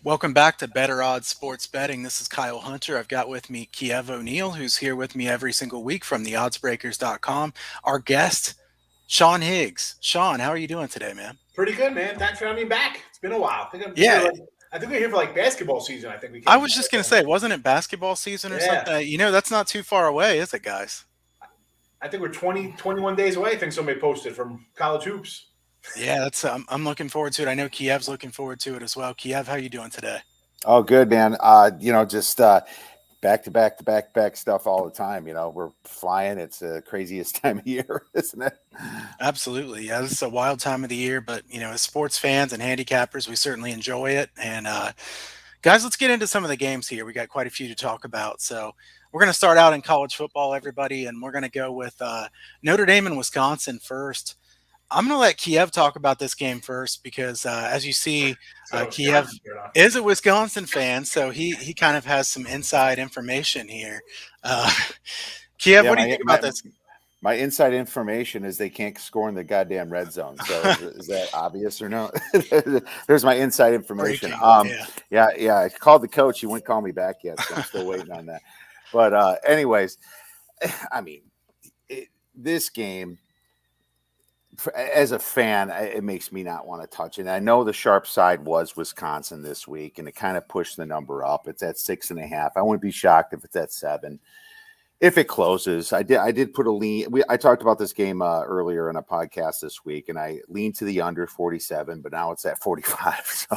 Welcome back to Better Odds Sports Betting. This is Kyle Hunter. I've got with me Kiev O'Neill, who's here with me every single week from theoddsbreakers.com. Our guest, Sean Higgs. Sean, how are you doing today, man? Pretty good, man. Thanks for having me back. It's been a while. I think I'm here. Yeah, I think we're here for like basketball season. I think we I came was back. just going to say, wasn't it basketball season or Yeah, something? That's not too far away, is it, guys? I think we're 21 days away. I think somebody posted from college hoops. Yeah, I'm looking forward to it. I know Kiev's looking forward to it as well. Kiev, how you doing today? Oh, good man. Just back to back to back to back stuff all the time. We're flying. It's the craziest time of year, isn't it? Absolutely. Yeah, this is a wild time of the year, but as sports fans and handicappers, we certainly enjoy it. And guys, let's get into some of the games here. We got quite a few to talk about. So we're going to start out in college football, everybody, and we're going to go with Notre Dame and Wisconsin first. I'm going to let Kiev talk about this game first because, as you see, So Kiev Wisconsin here, huh? is a Wisconsin fan, so he kind of has some inside information here. Uh, Kiev, Yeah, what do you my think about my this? my inside information is they can't score in the goddamn red zone. So is that obvious or no? There's my inside information. Breaking, yeah. Yeah. I called the coach. He wouldn't call me back yet, so I'm still waiting on that. But anyways, I mean, this game as a fan, it makes me not want to touch it. And I know the sharp side was Wisconsin this week, and it kind of pushed the number up. It's at 6.5. I wouldn't be shocked if it's at 7. If it closes, I did put a lean. I talked about this game earlier in a podcast this week, and I leaned to the under 47, but now it's at 45. So,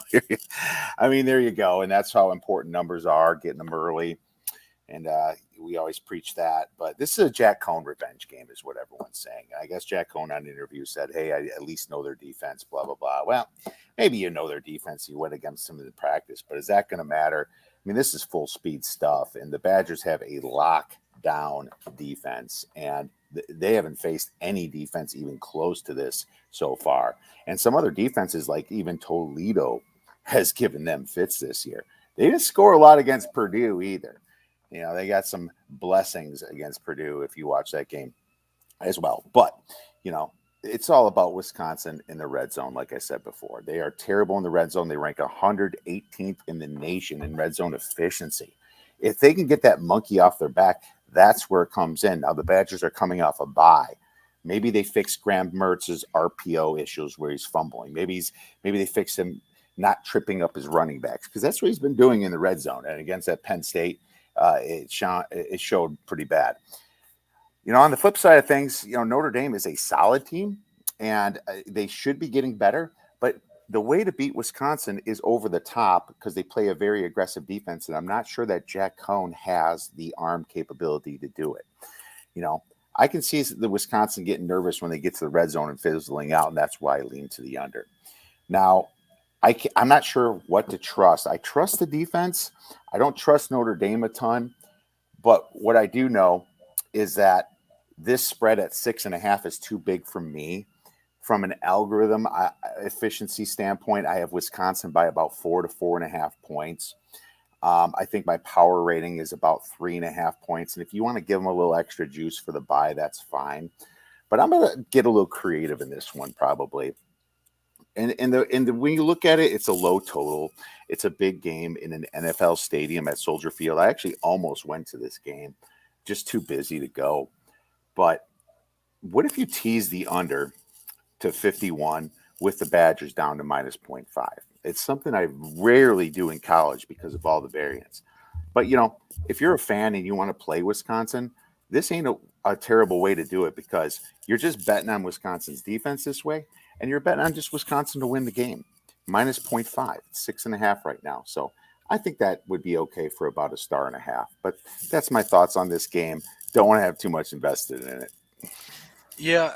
I mean, there you go, and that's how important numbers are, getting them early. And we always preach that. But this is a Jack Cohn revenge game, is what everyone's saying. I guess Jack Cohn on an interview said, hey, I at least know their defense, blah, blah, blah. Well, maybe you know their defense. You went against them in practice, but is that going to matter? I mean, this is full speed stuff, and the Badgers have a lockdown defense, and they haven't faced any defense even close to this so far. And some other defenses, like even Toledo, has given them fits this year. They didn't score a lot against Purdue either. They got some blessings against Purdue if you watch that game as well. But, you know, it's all about Wisconsin in the red zone, like I said before. They are terrible in the red zone. They rank 118th in the nation in red zone efficiency. If they can get that monkey off their back, that's where it comes in. Now, the Badgers are coming off a bye. Maybe they fix Graham Mertz's RPO issues where he's fumbling. Maybe they fix him not tripping up his running backs because that's what he's been doing in the red zone. And against that Penn State, it showed pretty bad. On the flip side of things, Notre Dame is a solid team, and they should be getting better. But the way to beat Wisconsin is over the top because they play a very aggressive defense, and I'm not sure that Jack Cohn has the arm capability to do it. I can see the Wisconsin getting nervous when they get to the red zone and fizzling out, and that's why I lean to the under. Now, I'm not sure what to trust. I trust the defense. I don't trust Notre Dame a ton, but what I do know is that this spread at 6.5 is too big for me. From an algorithm efficiency standpoint, I have Wisconsin by about 4 to 4.5 points. I think my power rating is about 3.5 points. And if you want to give them a little extra juice for the buy, that's fine. But I'm going to get a little creative in this one, probably. And when you look at it, it's a low total. It's a big game in an NFL stadium at Soldier Field. I actually almost went to this game, just too busy to go. But what if you tease the under to 51 with the Badgers down to minus zero point 0.5? It's something I rarely do in college because of all the variance. But if you're a fan and you want to play Wisconsin, this ain't a terrible way to do it because you're just betting on Wisconsin's defense this way, and you're betting on just Wisconsin to win the game. Minus zero point 0.5, 6.5 right now. So I think that would be okay for about 1.5 stars. But that's my thoughts on this game. Don't want to have too much invested in it. Yeah,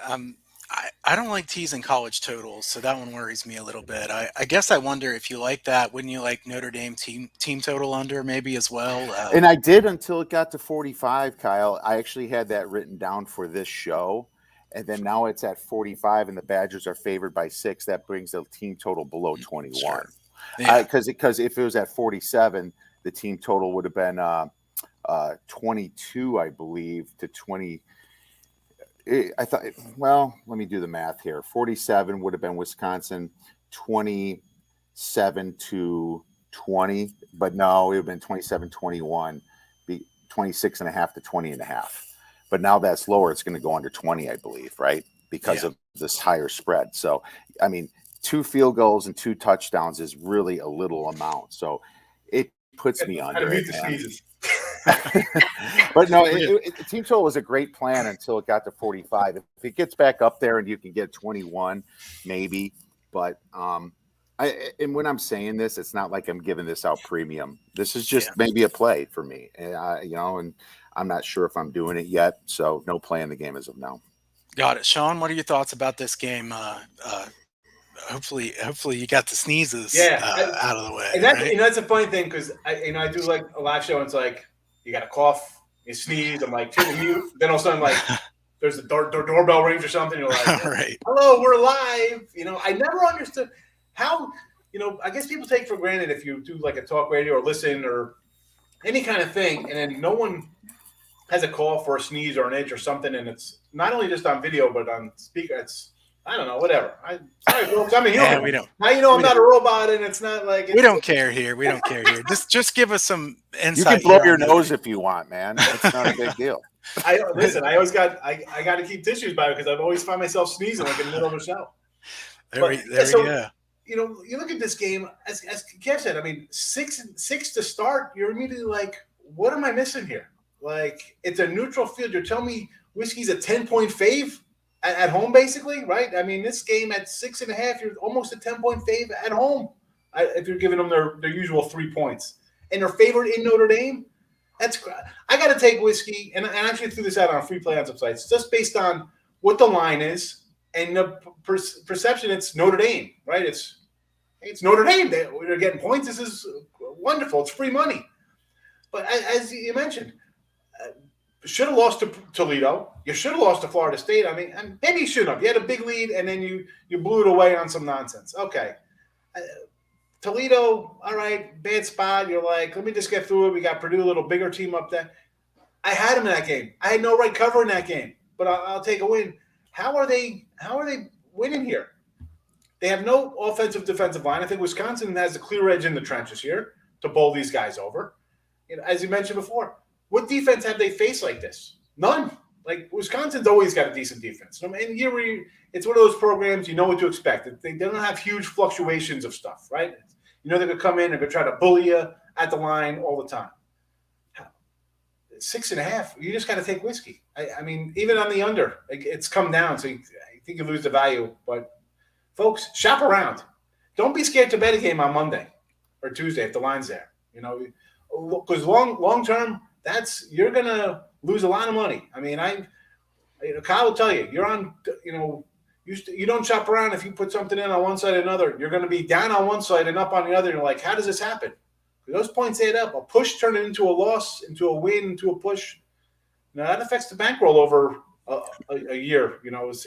I don't like teasing college totals, so that one worries me a little bit. I guess I wonder if you like that, wouldn't you like Notre Dame team total under maybe as well? And I did until it got to 45, Kyle. I actually had that written down for this show. And then now it's at 45, and the Badgers are favored by 6. That brings the team total below 21. Sure. Yeah. Because if it was at 47, the team total would have been 22, I believe, to 20. I thought, well, let me do the math here. 47 would have been Wisconsin, 27 to 20, but no, it would have been 27-21, be 26 and a half to 20 and a half. But now that's lower. It's going to go under 20, I believe, right? Because Yeah. of this higher spread. So, I mean, 2 field goals and 2 touchdowns is really a little amount. So it puts me Had to under it, mute the man. sneezes. But no, team total was a great plan until it got to 45. If it gets back up there and you can get 21, maybe. But and when I'm saying this, it's not like I'm giving this out premium. This is just Yeah. maybe a play for me, and and I'm not sure if I'm doing it yet. So no play in the game as of now. Got it. Sean, what are your thoughts about this game? Hopefully you got the sneezes Yeah, out of the way, and that's right? that's a funny thing because I do like a live show and it's like you got a cough, you sneeze, I'm like turn the mute, then all of a sudden like there's the doorbell rings or something, you're like Right. hello, we're live. I never understood how I guess people take for granted if you do like a talk radio or listen or any kind of thing, and then no one has a cough or a sneeze or an itch or something, and it's not only just on video but on speaker. It's I don't know, whatever. Sorry, folks, I'm a human. Yeah, we don't. Now I'm not a robot, and it's not like We don't care here. We don't care here. Just give us some You can insight. blow here your on nose if you want, man. It's not a big deal. Listen, I always got to keep tissues by because I've always find myself sneezing like in the middle of the show. There we go. You look at this game as Kev said. I mean, six to start. You're immediately like, what am I missing here? Like, it's a neutral field. You're telling me Whiskey's a 10-point fave at home, basically, right? I mean, this game at 6.5, you're almost a 10-point fave at home if you're giving them their usual 3 points, and they're favored in Notre Dame. I got to take Whiskey, and I actually threw this out on free play on some sites, just based on what the line is and the perception. It's Notre Dame, right? It's Notre Dame. They're getting points. This is wonderful. It's free money. But as you mentioned, should have lost to Toledo. You should have lost to Florida State. I mean, maybe you shouldn't have. You had a big lead, and then you blew it away on some nonsense. Okay. Toledo, all right, bad spot. You're like, let me just get through it. We got Purdue, a little bigger team up there. I had them in that game. I had no right cover in that game, but I'll take a win. How are they winning here? They have no offensive defensive line. I think Wisconsin has a clear edge in the trenches here to bowl these guys over. As you mentioned before, what defense have they faced like this? None. Like, Wisconsin's always got a decent defense. And it's one of those programs, you know what to expect. They don't have huge fluctuations of stuff, right? They're going to come in and going to try to bully you at the line all the time. 6.5, you just got to take Whiskey. I mean, even on the under, it's come down, so I think you lose the value. But, folks, shop around. Don't be scared to bet a game on Monday or Tuesday if the line's there. Because long term, you're going to lose a lot of money. I mean, Kyle will tell you, you're on, you don't shop around. If you put something in on one side or another, you're going to be down on one side and up on the other. You're like, how does this happen? Those points add up. A push turning into a loss, into a win, into a push. Now that affects the bankroll over a year.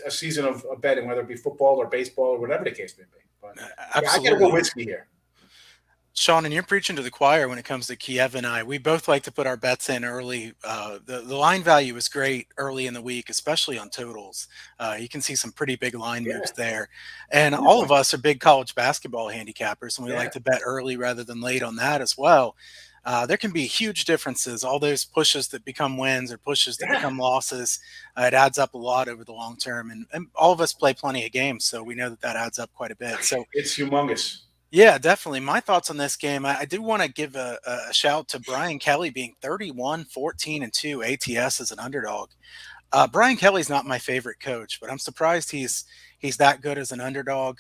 A season of betting, whether it be football or baseball or whatever the case may be. But I got to go Whiskey here. Sean, and you're preaching to the choir when it comes to Kiev and I. We both like to put our bets in early. The line value is great early in the week, especially on totals. You can see some pretty big line moves there. And all of us are big college basketball handicappers, and we like to bet early rather than late on that as well. There can be huge differences. All those pushes that become wins or pushes that become losses, it adds up a lot over the long term. And all of us play plenty of games, so we know that adds up quite a bit. So it's humongous. Yeah, definitely. My thoughts on this game, I do want to give a shout to Brian Kelly being 31-14-2 ATS as an underdog. Brian Kelly's not my favorite coach, but I'm surprised he's that good as an underdog.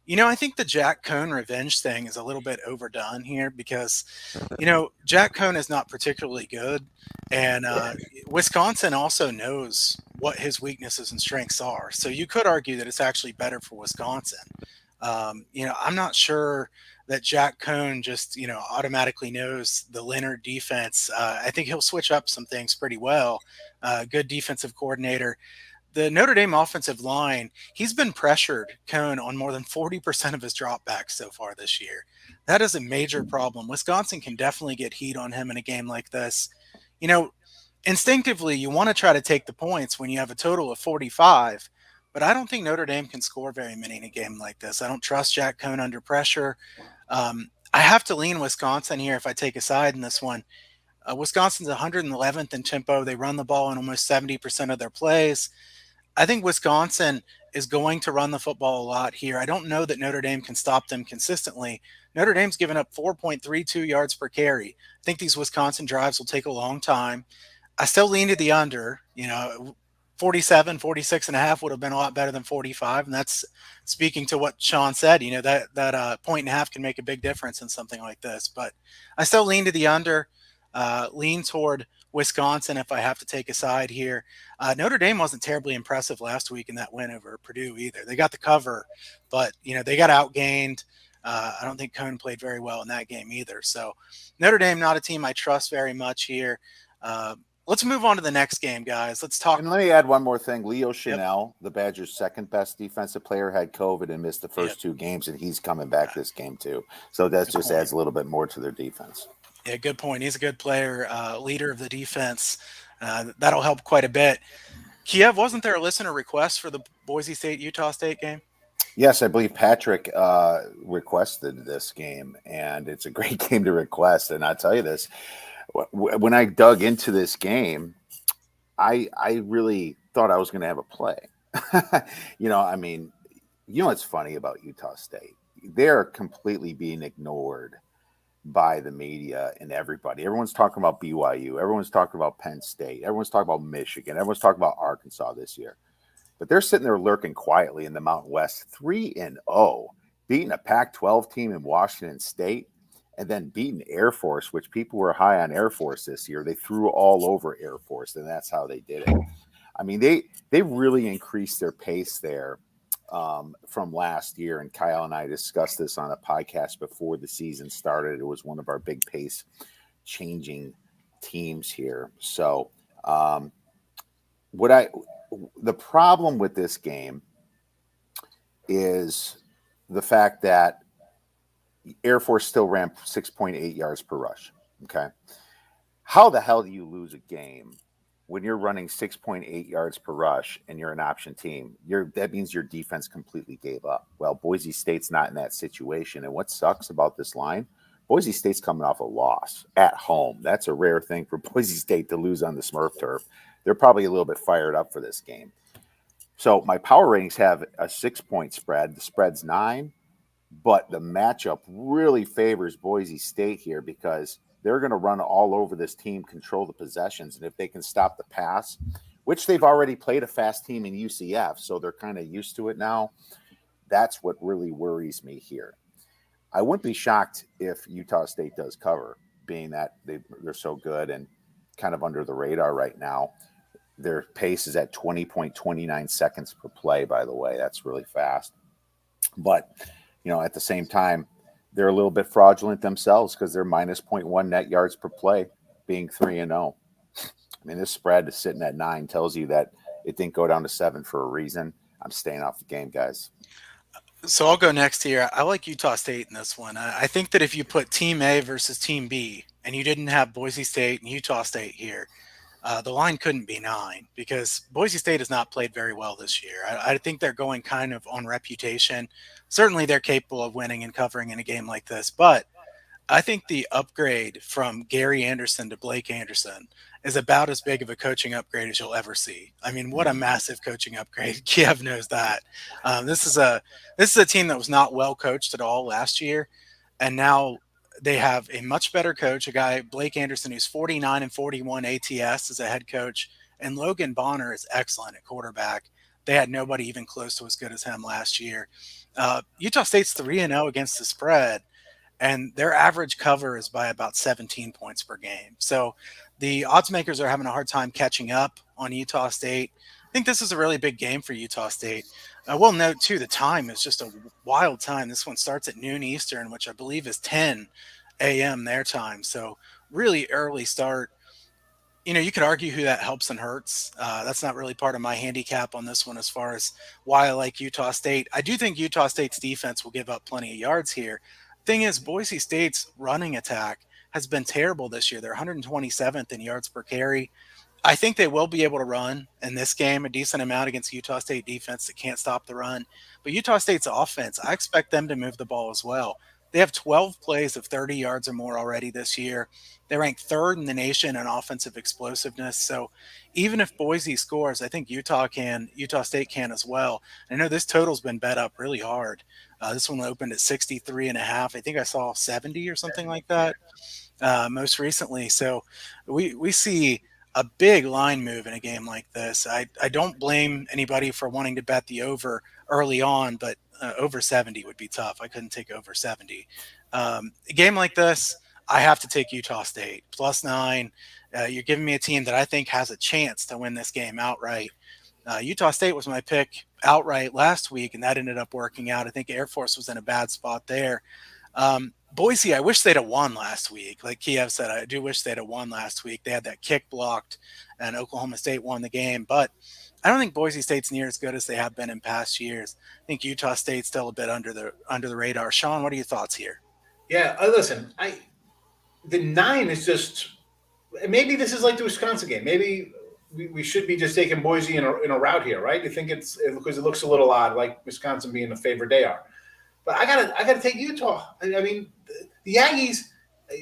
I think the Jack Cohn revenge thing is a little bit overdone here because, Jack Cohn is not particularly good. And Wisconsin also knows what his weaknesses and strengths are. So you could argue that it's actually better for Wisconsin. I'm not sure that Jack Cohn just, automatically knows the Leonard defense. I think he'll switch up some things pretty well. Good defensive coordinator. The Notre Dame offensive line, he's been pressured, Cohn, on more than 40% of his dropbacks so far this year. That is a major problem. Wisconsin can definitely get heat on him in a game like this. Instinctively, you want to try to take the points when you have a total of 45. But I don't think Notre Dame can score very many in a game like this. I don't trust Jack Cohn under pressure. I have to lean Wisconsin here if I take a side in this one. Wisconsin's 111th in tempo. They run the ball in almost 70% of their plays. I think Wisconsin is going to run the football a lot here. I don't know that Notre Dame can stop them consistently. Notre Dame's given up 4.32 yards per carry. I think these Wisconsin drives will take a long time. I still lean to the under. 47, 46 and a half would have been a lot better than 45. And that's speaking to what Sean said. That point and a half can make a big difference in something like this. But I still lean to the under, lean toward Wisconsin if I have to take a side here. Notre Dame wasn't terribly impressive last week in that win over Purdue either. They got the cover, but they got outgained. I don't think Cohn played very well in that game either. So Notre Dame, not a team I trust very much here. Let's move on to the next game, guys. Let's talk. And let me add one more thing. Leo Yep. Chanel, the Badgers' second best defensive player, had COVID and missed the first two games, and he's coming back this game too. So that just adds a little bit more to their defense. Yeah, good point. He's a good player, leader of the defense. That'll help quite a bit. Kiev, wasn't there a listener request for the Boise State-Utah State game? Yes, I believe Patrick requested this game, and it's a great game to request. And I'll tell you this, when I dug into this game, I really thought I was going to have a play. What's funny about Utah State? They're completely being ignored by the media and everybody. Everyone's talking about BYU. Everyone's talking about Penn State. Everyone's talking about Michigan. Everyone's talking about Arkansas this year. But they're sitting there lurking quietly in the Mountain West, 3-0, beating a Pac-12 team in Washington State, and then beating Air Force, which people were high on Air Force this year. They threw all over Air Force, and that's how they did it. I mean, they really increased their pace there from last year, and Kyle and I discussed this on a podcast before the season started. It was one of our big pace changing teams here. So the problem with this game is the fact that Air Force still ran 6.8 yards per rush. Okay. How the hell do you lose a game when you're running 6.8 yards per rush and you're an option team? That means your defense completely gave up. Well, Boise State's not in that situation. And what sucks about this line, Boise State's coming off a loss at home. That's a rare thing for Boise State to lose on the Smurf turf. They're probably a little bit fired up for this game. So my power ratings have a 6-point spread. The spread's 9, but the matchup really favors Boise State here because they're going to run all over this team, control the possessions. And if they can stop the pass, which they've already played a fast team in UCF, so they're kind of used to it now, that's what really worries me here. I wouldn't be shocked if Utah State does cover, being that they're so good and kind of under the radar right now. Their pace is at 20.29 seconds per play, by the way. That's really fast. But, at the same time, they're a little bit fraudulent themselves because they're minus 0.1 net yards per play, being 3-0. I mean, this spread is sitting at 9 tells you that it didn't go down to 7 for a reason. I'm staying off the game, guys. So I'll go next here. I like Utah State in this one. I think that if you put Team A versus Team B and you didn't have Boise State and Utah State here, the line couldn't be 9 because Boise State has not played very well this year. I think they're going kind of on reputation. Certainly they're capable of winning and covering in a game like this, but I think the upgrade from Gary Anderson to Blake Anderson is about as big of a coaching upgrade as you'll ever see. I mean, what a massive coaching upgrade. Kiev knows that. This is a team that was not well coached at all last year, and now they have a much better coach, a guy, Blake Anderson, who's 49-41 ATS as a head coach, and Logan Bonner is excellent at quarterback. They had nobody even close to as good as him last year. Utah State's 3-0 against the spread, and their average cover is by about 17 points per game. So the odds makers are having a hard time catching up on Utah State. I think this is a really big game for Utah State. I will note, too, the time is just a wild time. This one starts at noon Eastern, which I believe is 10 a.m. their time. So really early start. You could argue who that helps and hurts. That's not really part of my handicap on this one as far as why I like Utah State. I do think Utah State's defense will give up plenty of yards here. Thing is, Boise State's running attack has been terrible this year. They're 127th in yards per carry. I think they will be able to run in this game a decent amount against Utah State defense that can't stop the run. But Utah State's offense, I expect them to move the ball as well. They have 12 plays of 30 yards or more already this year. They rank third in the nation in offensive explosiveness. So even if Boise scores, I think Utah can, Utah State can as well. I know this total's been bet up really hard. This one opened at 63 and a half. I think I saw 70 or something like that most recently. So we see a big line move in a game like this. I don't blame anybody for wanting to bet the over early on, but over 70 would be tough. I couldn't take over 70. A game like this, I have to take Utah State +9. You're giving me a team that I think has a chance to win this game outright. Utah State was my pick outright last week, and that ended up working out. I think Air Force was in a bad spot there. Boise, I wish they'd have won last week. Like Kiev said, I do wish they'd have won last week. They had that kick blocked, and Oklahoma State won the game. But I don't think Boise State's near as good as they have been in past years. I think Utah State's still a bit under the radar. Sean, what are your thoughts here? Yeah, listen, the 9 is just maybe this is like the Wisconsin game. Maybe we should be just taking Boise in a route here, right? You think it's because it looks a little odd, like Wisconsin being the favorite they are. But I gotta take Utah. I mean, the Aggies.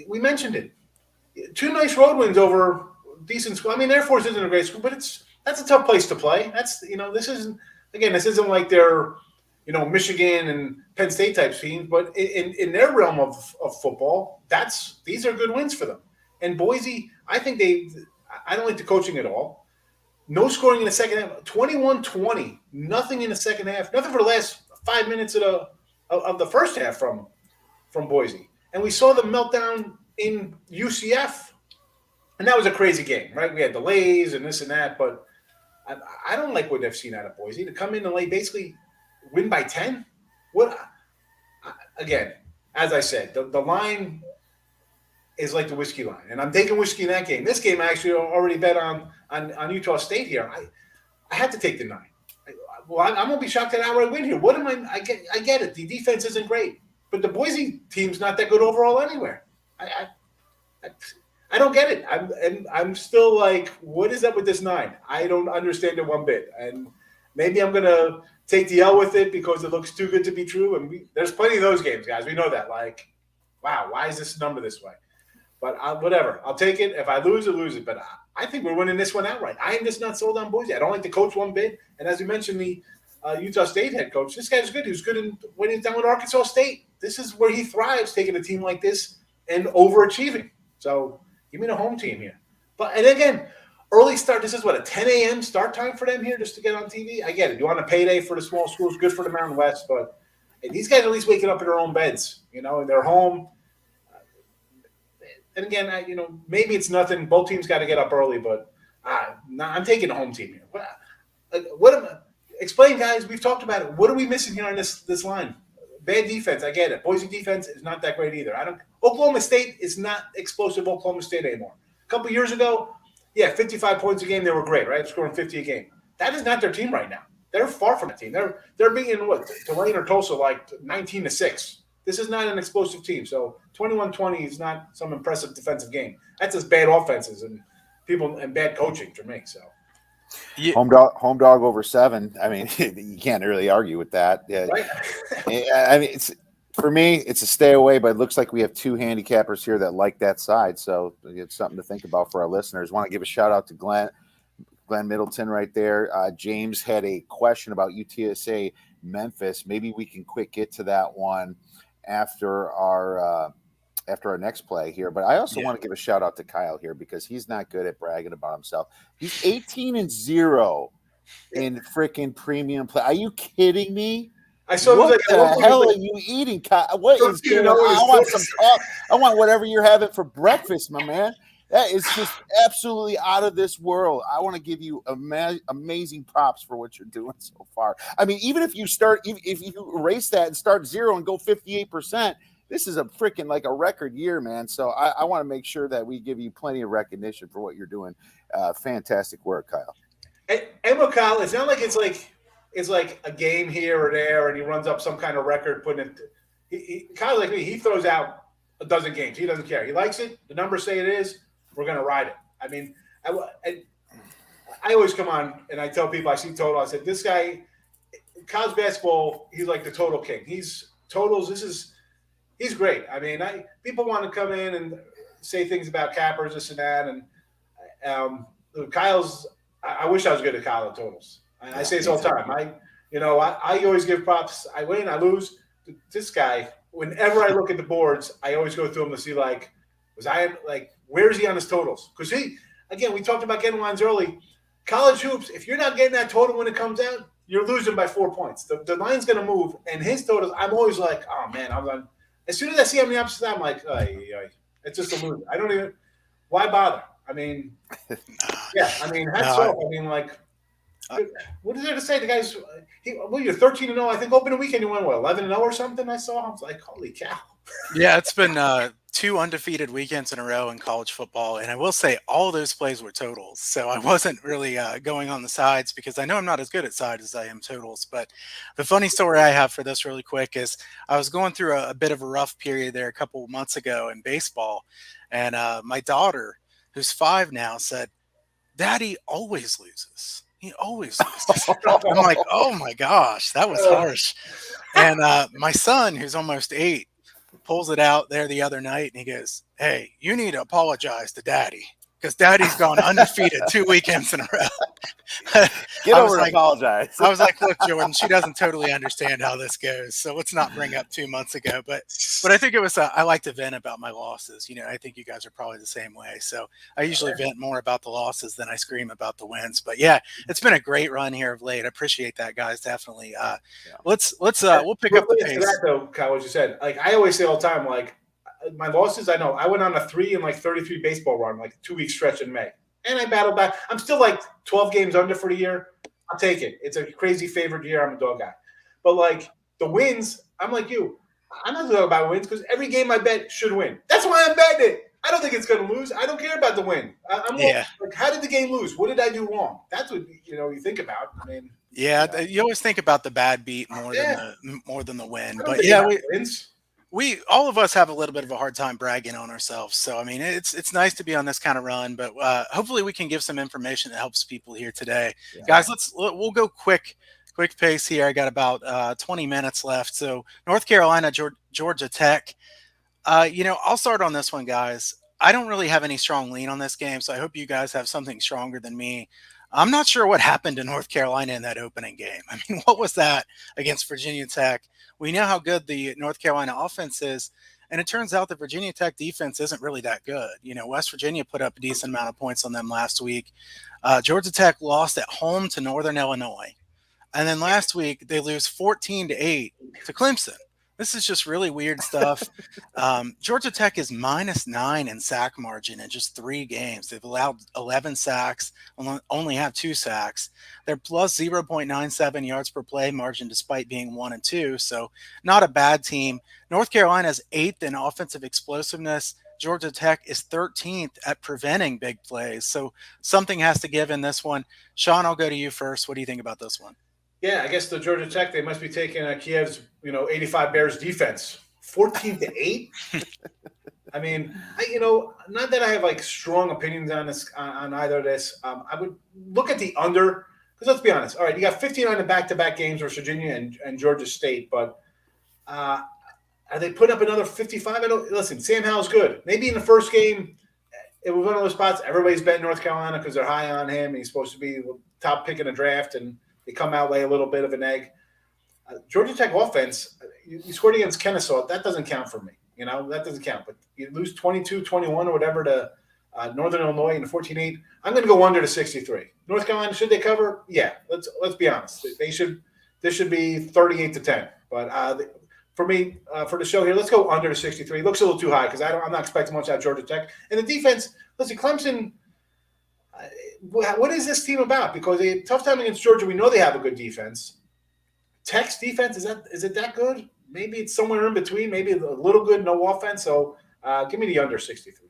We mentioned it. 2 nice road wins over decent school. I mean, Air Force isn't a great school, but that's a tough place to play. This isn't like they're Michigan and Penn State type teams, but in their realm of football, these are good wins for them. And Boise, I think I don't like the coaching at all. No scoring in the second half. 21-20. Nothing in the second half. Nothing for the last 5 minutes of the first half from Boise. And we saw the meltdown in UCF. And that was a crazy game, right? We had delays and this and that. But I don't like what I've seen out of Boise. To come in and basically win by 10? Again, as I said, the line is like the whiskey line. And I'm taking whiskey in that game. This game I actually already bet on Utah State here. I have to take the 9. I'm going to be shocked that outright win here. What am I get it. The defense isn't great. But the Boise team's not that good overall anywhere. I don't get it. I'm still like, what is up with this 9? I don't understand it one bit. And maybe I'm going to take the L with it because it looks too good to be true. And there's plenty of those games, guys. We know that. Like, wow, why is this number this way? But whatever. I'll take it. If I lose it, lose it. But I think we're winning this one outright. I am just not sold on Boise. I don't like the coach one bit. And as we mentioned, the Utah State head coach, this guy's good. He was good when he was down with Arkansas State. This is where he thrives, taking a team like this and overachieving. So give me the home team here. And again, early start. This is what, a 10 a.m. start time for them here just to get on TV? I get it. You want a payday for the small schools, good for the Mountain West. But these guys are at least waking up in their own beds, and they're home. And again, maybe it's nothing. Both teams got to get up early, but I'm taking the home team here. Explain, guys. We've talked about it. What are we missing here on this line? Bad defense. I get it. Boise defense is not that great either. Oklahoma State is not explosive Oklahoma State anymore. A couple of years ago, 55 points a game. They were great, right? Scoring 50 a game. That is not their team right now. They're far from a team. They're being Tulane or Tulsa like 19-6. This is not an explosive team. So 21-20 is not some impressive defensive game. That's just bad offenses and bad coaching for me. So home dog over 7. I mean, you can't really argue with that. Right. I mean, for me, it's a stay away, but it looks like we have 2 handicappers here that like that side. So it's something to think about for our listeners. Want to give a shout out to Glenn Middleton right there. James had a question about UTSA Memphis. Maybe we can quick get to that one after our next play here. But I also want to give a shout out to Kyle here because he's not good at bragging about himself. He's 18-0 in freaking premium play. Are you kidding me? I saw what the hell are you eating, Kyle? What is going on? I want whatever you're having for breakfast, my man. That is just absolutely out of this world. I want to give you amazing props for what you're doing so far. I mean, even if you erase that and start 0 and go 58%, this is a freaking like a record year, man. So I want to make sure that we give you plenty of recognition for what you're doing. Fantastic work, Kyle. And look, Kyle, it's not like it's like a game here or there, and he runs up some kind of record. Kyle's like me. He throws out a dozen games. He doesn't care. He likes it. The numbers say it is. We're going to ride it. I mean, I always come on and I tell people, I see total. I said, this guy, college basketball, he's like the total king. He's totals. he's great. I mean, people want to come in and say things about cappers, this and that, and um, Kyle's. I wish I was good at Kyle at totals. I say this all the time. I always give props. I win, I lose. This guy, whenever I look at the boards, I always go through them to see where is he on his totals? Because we talked about getting lines early. College hoops, if you're not getting that total when it comes out, you're losing by 4 points. The line's going to move, and his totals, I'm always like, oh man, I'm like, as soon as I see him on the opposite side, I'm like, it's just a loser. I don't even. Why bother? I mean, hats off. I mean, what is there to say? The guy's, you're 13-0. I think opening weekend you won 11-0 or something. I saw. I was like, holy cow. Yeah, it's been 2 undefeated weekends in a row in college football, and I will say all those plays were totals. So I wasn't really going on the sides because I know I'm not as good at sides as I am totals. But the funny story I have for this really quick is I was going through a bit of a rough period there a couple of months ago in baseball, and my daughter, who's 5 now, said, "Daddy always loses. He always loses." I'm like, "Oh my gosh, that was harsh." And my son, who's almost 8, pulls it out there the other night, and he goes, "Hey, you need to apologize to Daddy because Daddy's gone undefeated 2 weekends in a row." Get over and apologize. I was like, "Look, Jordan, she doesn't totally understand how this goes, so let's not bring up 2 months ago." But I think it was I like to vent about my losses. I think you guys are probably the same way. So I usually vent more about the losses than I scream about the wins. But yeah, it's been a great run here of late. I appreciate that, guys. Definitely. We'll pick up the pace. That though, Kyle, what you said. Like I always say all the time, like my losses. I know I went on a 3 and 33 baseball run, like 2-week stretch in May. And I battled back. I'm still like 12 games under for the year. I'll take it. It's a crazy favorite year. I'm a dog guy. But like the wins, I'm like you. I'm not talking about wins because every game I bet should win. That's why I'm betting it. I don't think it's going to lose. I don't care about the win. I'm like, how did the game lose? What did I do wrong? That's what you think about. I mean, you always think about the bad beat more than the win. But wins. We all of us have a little bit of a hard time bragging on ourselves. So I mean, it's nice to be on this kind of run, but hopefully we can give some information that helps people here today. Yeah. Guys, we'll go quick pace here. I got about 20 minutes left. So North Carolina, Georgia Tech. I'll start on this one, guys. I don't really have any strong lean on this game, so I hope you guys have something stronger than me. I'm not sure what happened to North Carolina in that opening game. I mean, what was that against Virginia Tech? We know how good the North Carolina offense is, and it turns out the Virginia Tech defense isn't really that good. West Virginia put up a decent amount of points on them last week. Georgia Tech lost at home to Northern Illinois. And then last week, they lose 14-8 to Clemson. This is just really weird stuff. Georgia Tech is -9 in sack margin in just 3 games. They've allowed 11 sacks, only have 2 sacks. They're plus 0.97 yards per play margin despite being 1-2, so not a bad team. North Carolina is 8th in offensive explosiveness. Georgia Tech is 13th at preventing big plays, so something has to give in this one. Sean, I'll go to you first. What do you think about this one? Yeah, I guess the Georgia Tech, they must be taking Kiev's, 85 Bears defense, 14-8. I mean, not that I have like strong opinions on this, on either of this. I would look at the under because let's be honest. All right, you got 59 in back-to-back games versus Virginia and Georgia State, but are they putting up another 55? Listen, Sam Howell's good. Maybe in the first game, it was one of those spots everybody's betting North Carolina because they're high on him. He's supposed to be the top pick in the draft, and they come out, lay a little bit of an egg. Georgia Tech offense, you scored against Kennesaw. That doesn't count for me. That doesn't count. But you lose 22-21 or whatever to Northern Illinois in the 14-8. I'm going to go under to 63. North Carolina, should they cover? Yeah, let's be honest. This should be 38-10. But for me, for the show here, let's go under to 63. It looks a little too high because I'm not expecting much out of Georgia Tech. And the defense, listen, Clemson – what is this team about? Because they had a tough time against Georgia. We know they have a good defense. Tech's defense, is it that good? Maybe it's somewhere in between. Maybe a little good, no offense. So give me the under 63.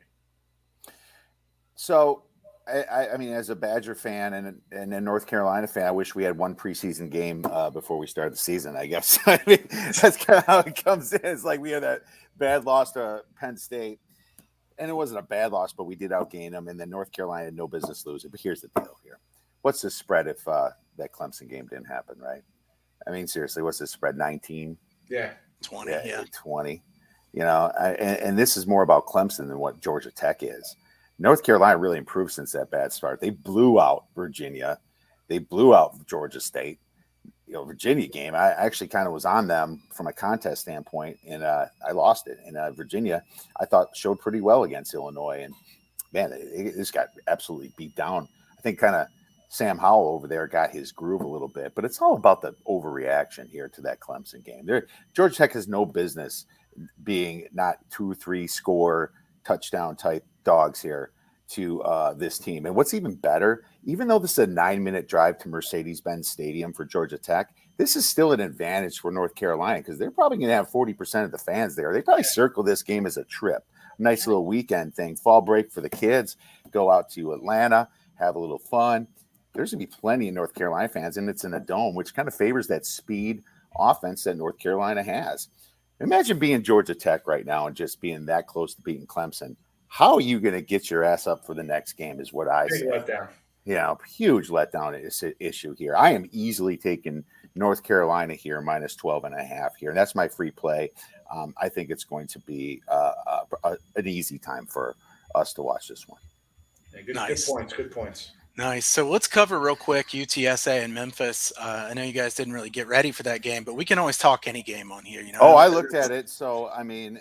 So, I mean, as a Badger fan and a North Carolina fan, I wish we had one preseason game before we started the season, I guess. I mean, that's kind of how it comes in. It's like we had that bad loss to Penn State. And it wasn't a bad loss, but we did outgain them. And then North Carolina had no business losing. But here's the deal here. What's the spread if that Clemson game didn't happen, right? I mean, seriously, what's the spread? 19? Yeah. 20, yeah. 20. And this is more about Clemson than what Georgia Tech is. North Carolina really improved since that bad start. They blew out Virginia. They blew out Georgia State. Virginia game, I actually kind of was on them from a contest standpoint, and I lost it. And Virginia, I thought showed pretty well against Illinois, and man, it just got absolutely beat down. I think kind of Sam Howell over there got his groove a little bit, but it's all about the overreaction here to that Clemson game. Georgia Tech has no business being not 2-3 score touchdown type dogs here to this team. And what's even better, even though this is a 9-minute drive to Mercedes-Benz Stadium for Georgia Tech, this is still an advantage for North Carolina because they're probably going to have 40% of the fans there. They probably circle this game as a trip. Nice little weekend thing, fall break for the kids, go out to Atlanta, have a little fun. There's going to be plenty of North Carolina fans, and it's in a dome, which kind of favors that speed offense that North Carolina has. Imagine being Georgia Tech right now and just being that close to beating Clemson. How are you going to get your ass up for the next game is what I say. Huge letdown issue here. I am easily taking North Carolina here minus 12.5 here. And that's my free play. I think it's going to be an easy time for us to watch this one. Yeah, Nice. Good points. Nice. So let's cover real quick UTSA and Memphis. I know you guys didn't really get ready for that game, but we can always talk any game on here. I looked at it. So, I mean,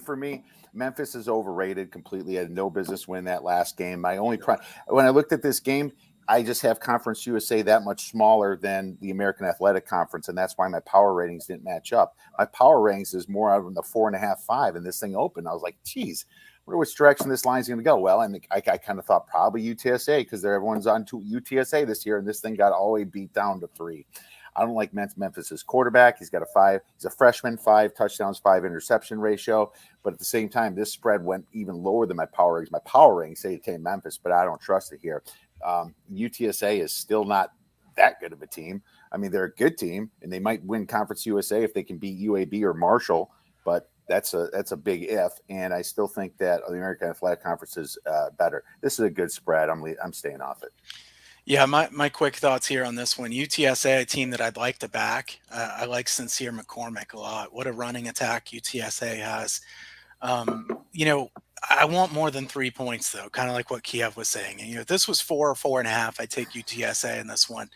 for me, Memphis is overrated completely. I had no business winning that last game. My only when I looked at this game, I just have Conference USA that much smaller than the American Athletic Conference, and that's why my power ratings didn't match up. My power ratings is more out of the 4.5, 5, and this thing opened. I was like, geez, I wonder which direction this line's going to go. Well, I kind of thought probably UTSA because everyone's on to UTSA this year, and this thing got all the way beat down to 3. I don't like Memphis's quarterback. He's got he's a freshman, 5 touchdowns, 5 interception ratio. But at the same time, this spread went even lower than my power ratings. My power ratings say to take Memphis, but I don't trust it here. UTSA is still not that good of a team. I mean, they're a good team, and they might win Conference USA if they can beat UAB or Marshall, but that's a big if. And I still think that the American Athletic Conference is better. This is a good spread. I'm staying off it. Yeah, my quick thoughts here on this one. UTSA, a team that I'd like to back. I like Sincere McCormick a lot. What a running attack UTSA has. I want more than 3 points, though, kind of like what Kiev was saying. And, if this was 4 or 4.5, I'd take UTSA in this one.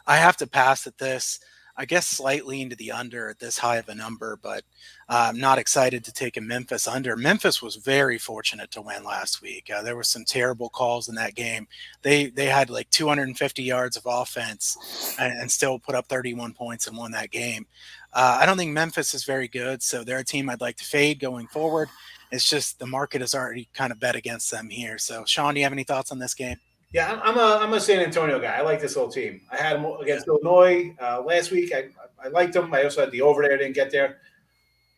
I have to pass at this. I guess slightly into the under at this high of a number, but I'm not excited to take a Memphis under. Memphis was very fortunate to win last week. There were some terrible calls in that game. They had like 250 yards of offense and still put up 31 points and won that game. I don't think Memphis is very good, so they're a team I'd like to fade going forward. It's just the market has already kind of bet against them here. So, Sean, do you have any thoughts on this game? Yeah, I'm a San Antonio guy. I like this whole team. I had them against Illinois last week. I liked them. I also had the over there. Didn't get there.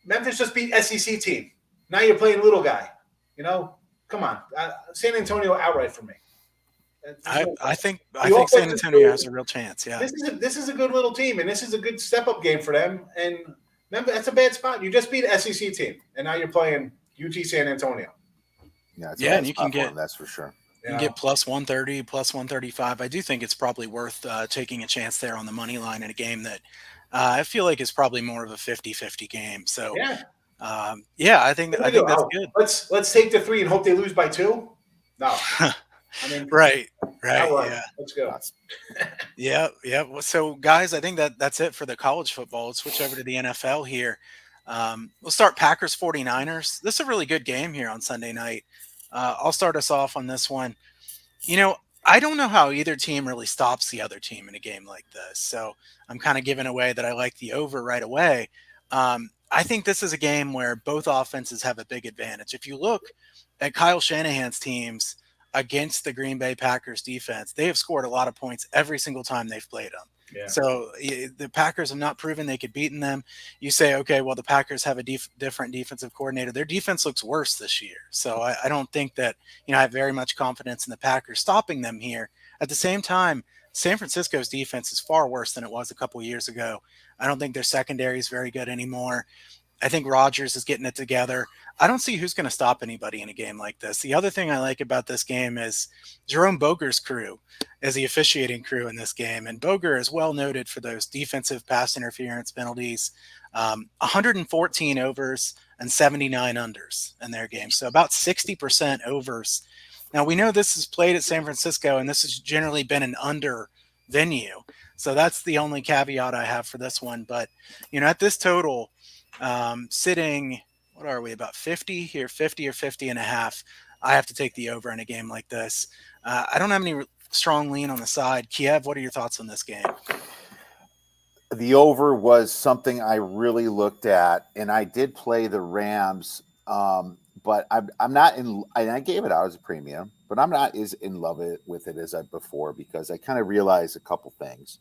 Memphis just beat SEC team. Now you're playing little guy. Come on. San Antonio outright for me. I think San Antonio has a real chance. Yeah, this is a good little team, and this is a good step up game for them. And remember, that's a bad spot. You just beat an SEC team, and now you're playing UT San Antonio. Yeah, and you can get that's for sure. You can get plus 130, plus 135. I do think it's probably worth taking a chance there on the money line in a game that I feel like is probably more of a 50-50 game. So, I think that's good. Let's take the 3 and hope they lose by 2. No, right. Yeah, let's go. yeah. So, guys, I think that's it for the college football. Let's switch over to the NFL here. We'll start Packers 49ers. This is a really good game here on Sunday night. I'll start us off on this one. I don't know how either team really stops the other team in a game like this. So I'm kind of giving away that I like the over right away. I think this is a game where both offenses have a big advantage. If you look at Kyle Shanahan's teams against the Green Bay Packers defense, they have scored a lot of points every single time they've played them. Yeah. So the Packers have not proven they could beat them. You say, okay, well, the Packers have a different defensive coordinator. Their defense looks worse this year. So I don't think that, I have very much confidence in the Packers stopping them here. At the same time, San Francisco's defense is far worse than it was a couple of years ago. I don't think their secondary is very good anymore. I think Rodgers is getting it together. I don't see who's going to stop anybody in a game like this. The other thing I like about this game is Jerome Boger's crew is the officiating crew in this game. And Boger is well noted for those defensive pass interference penalties, 114 overs and 79 unders in their game. So about 60% overs. Now, we know this is played at San Francisco, and this has generally been an under venue. So that's the only caveat I have for this one. But, at this total, sitting, what are we, about 50 here, 50 or 50 and a half. I have to take the over in a game like this. I don't have any strong lean on the side. Kiev, what are your thoughts on this game? The over was something I really looked at, and I did play the Rams, but I'm not in. I gave it out as a premium, but I'm not as in love with it as I before because I kind of realized a couple things.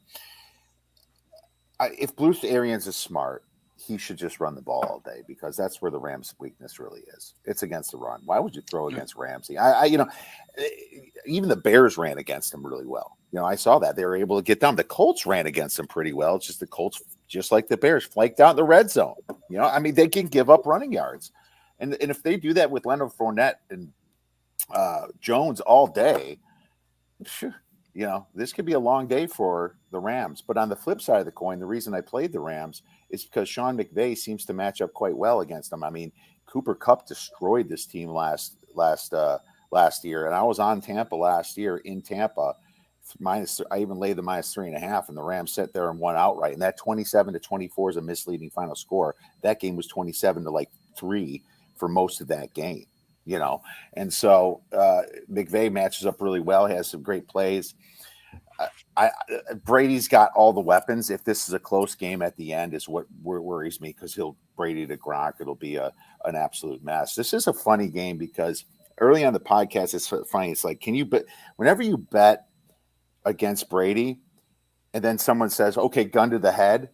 If Bruce Arians is smart, he should just run the ball all day because that's where the Rams' weakness really is. It's against the run. Why would you throw against Ramsey? Even the Bears ran against him really well. I saw that they were able to get down. The Colts ran against him pretty well. It's just the Colts, just like the Bears, flaked out in the red zone. They can give up running yards, and if they do that with Leonard Fournette and Jones all day, this could be a long day for the Rams. But on the flip side of the coin, the reason I played the Rams is because Sean McVay seems to match up quite well against them. Cooper Kupp destroyed this team last year, and I was on Tampa last year in Tampa. I even laid the -3.5, and the Rams sat there and won outright. And that 27-24 is a misleading final score. That game was 27-3 for most of that game. And so McVay matches up really well. He has some great plays. Brady's got all the weapons. If this is a close game at the end, is what worries me because Brady to Gronk, it'll be an absolute mess. This is a funny game because early on the podcast, it's funny. It's like, whenever you bet against Brady, and then someone says, "Okay, gun to the head."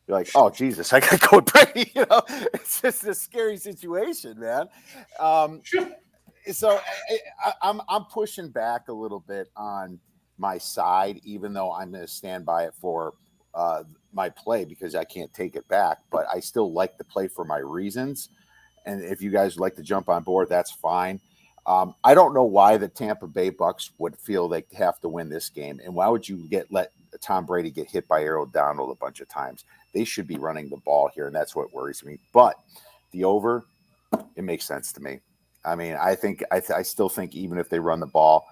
You're like, "Oh Jesus, I gotta go with Brady." It's just a scary situation, man. So I'm pushing back a little bit on my side, even though I'm going to stand by it for my play because I can't take it back. But I still like the play for my reasons. And if you guys would like to jump on board, that's fine. I don't know why the Tampa Bay Bucks would feel they have to win this game, and why would you let Tom Brady get hit by Aaron Donald a bunch of times? They should be running the ball here, and that's what worries me. But the over, it makes sense to me. I still think even if they run the ball,